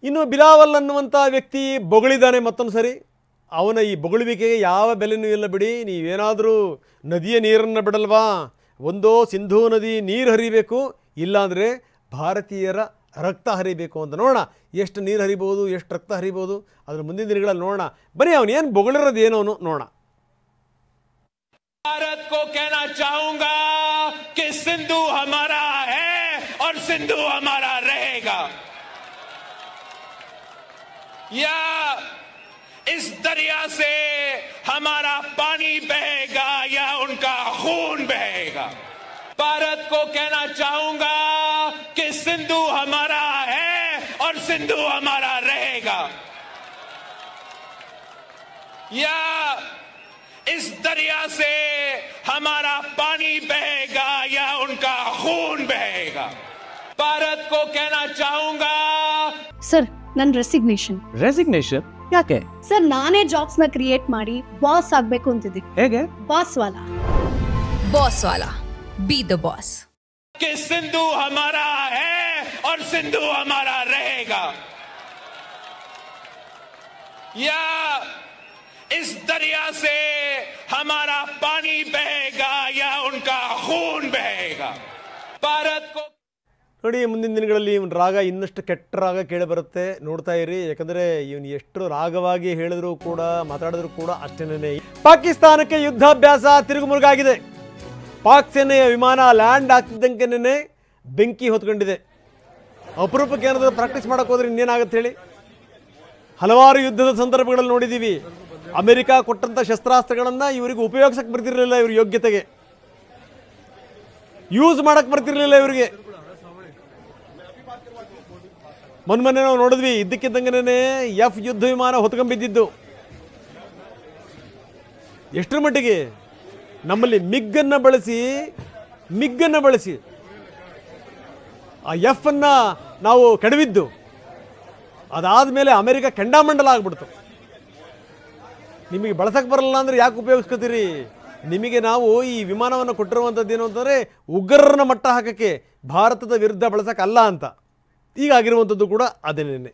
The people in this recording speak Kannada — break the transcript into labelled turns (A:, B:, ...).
A: ಇನ್ನು ಬಿಲಾವಲ್ ಅನ್ನುವಂಥ ವ್ಯಕ್ತಿ ಬೊಗಳಿದ್ದಾನೆ ಮತ್ತೊಂದು ಸರಿ. ಅವನ ಈ ಬೊಗಳುವಿಕೆಗೆ ಯಾವ ಬೆಲೆನೂ ಇಲ್ಲ ಬಿಡಿ. ನೀವೇನಾದರೂ ನದಿಯ ನೀರನ್ನು ಬಿಡಲ್ವಾ? ಒಂದೋ ಸಿಂಧೂ ನದಿ ನೀರು ಹರಿಬೇಕು, ಇಲ್ಲಾಂದರೆ ಭಾರತೀಯರ ರಕ್ತ ಹರಿಬೇಕು ಅಂತ. ನೋಡೋಣ ಎಷ್ಟು ನೀರು ಹರಿಬೋದು, ಎಷ್ಟು ರಕ್ತ ಹರಿಬೋದು, ಅದರ ಮುಂದಿನ ದಿನಗಳಲ್ಲಿ ನೋಡೋಣ. ಬನ್ನಿ ಅವನು ಏನು ಬೊಗಳಿರೋದು ಏನು ಅವನು ನೋಡೋಣ.
B: भारत को कहना चाहूंगा कि सिंधु हमारा है और सिंधु हमारा रहेगा। या इस दरिया से हमारा पानी बहेगा या उनका खून बहेगा। भारत को कहना चाहूंगा कि सिंधु हमारा है और सिंधु हमारा रहेगा। या इस दरिया से हमारा पानी बहेगा या उनका खून बहेगा। भारत को कहना चाहूंगा।
C: सर ನನ್ನ ರೆಸಿಗ್ನೇಷನ್
D: ಯಾಕೆ
C: ಸರ್? ನಾನೇ ಜಾಬ್ಸ್ ನ ಕ್ರಿಯೇಟ್ ಮಾಡಿ ಬಾಸ್ ಆಗಬೇಕು ಅಂತಿದ್ದೀನಿ.
D: ಹೇಗೆ?
C: Boss Vala
E: be the boss.
B: कि सिंधु हमारा है और सिंधु हमारा रहेगा। या इस दरिया से हमारा पानी बहेगा या उनका खून बहेगा। भारत को
A: ನೋಡಿ, ಮುಂದಿನ ದಿನಗಳಲ್ಲಿ ಇವನ ರಾಗ ಇನ್ನಷ್ಟು ಕೆಟ್ಟ ರಾಗ ಕೇಳಿಬರುತ್ತೆ. ನೋಡ್ತಾ ಇರಿ, ಯಾಕಂದರೆ ಇವನು ಎಷ್ಟು ರಾಗವಾಗಿ ಹೇಳಿದ್ರು ಕೂಡ ಮಾತಾಡಿದ್ರು ಕೂಡ ಅಷ್ಟೇನೇ. ಪಾಕಿಸ್ತಾನಕ್ಕೆ ಯುದ್ಧಾಭ್ಯಾಸ ತಿರುಗುಮುರುಗಾಗಿದೆ. ಪಾಕ್ ಸೇನೆಯ ವಿಮಾನ ಲ್ಯಾಂಡ್ ಆಗ್ತಿದ್ದಂಗೆನೇ ಬೆಂಕಿ ಹೊತ್ಕೊಂಡಿದೆ. ಅಪರೂಪಕ್ಕೆ ಏನಾದರೂ ಪ್ರಾಕ್ಟೀಸ್ ಮಾಡೋಕೆ ಹೋದ್ರೆ ಇನ್ನೇನಾಗುತ್ತೆ ಹೇಳಿ? ಹಲವಾರು ಯುದ್ಧದ ಸಂದರ್ಭಗಳಲ್ಲಿ ನೋಡಿದ್ದೀವಿ, ಅಮೆರಿಕ ಕೊಟ್ಟಂಥ ಶಸ್ತ್ರಾಸ್ತ್ರಗಳನ್ನು ಇವರಿಗೆ ಉಪಯೋಗಿಸಕ್ಕೆ ಬರ್ತಿರಲಿಲ್ಲ. ಇವ್ರ ಯೋಗ್ಯತೆಗೆ ಯೂಸ್ ಮಾಡೋಕ್ಕೆ ಬರ್ತಿರಲಿಲ್ಲ ಇವರಿಗೆ. ಮೊನ್ನೆ ನಾವು ನೋಡಿದ್ವಿ, ಇದ್ದಕ್ಕಿದ್ದಂಗೆ ಎಫ್ ಯುದ್ಧ ವಿಮಾನ ಹೊತ್ಕೊಂಡ್ಬಿದ್ದಿದ್ದು. ಎಷ್ಟರ ಮಟ್ಟಿಗೆ ನಮ್ಮಲ್ಲಿ ಮಿಗ್ಗನ್ನು ಬಳಸಿ ಆ ಎಫ್ ಅನ್ನು ನಾವು ಕೆಡವಿದ್ದು. ಅದಾದ ಮೇಲೆ ಅಮೆರಿಕ ಕೆಂಡಾಮಂಡಲ ಆಗ್ಬಿಡ್ತು. ನಿಮಗೆ ಬಳಸಕ್ಕೆ ಬರಲ್ಲ ಅಂದರೆ ಯಾಕೆ ಉಪಯೋಗಿಸ್ಕೊತೀರಿ? ನಿಮಗೆ ನಾವು ಈ ವಿಮಾನವನ್ನು ಕೊಟ್ಟಿರುವಂಥದ್ದು ಏನು ಅಂತಂದರೆ ಉಗ್ರರನ್ನ ಮಟ್ಟ ಹಾಕೋಕ್ಕೆ, ಭಾರತದ ವಿರುದ್ಧ ಬಳಸೋಕ್ಕಲ್ಲ ಅಂತ. ಈಗ ಆಗಿರುವಂಥದ್ದು ಕೂಡ ಅದೇನೇನೆ.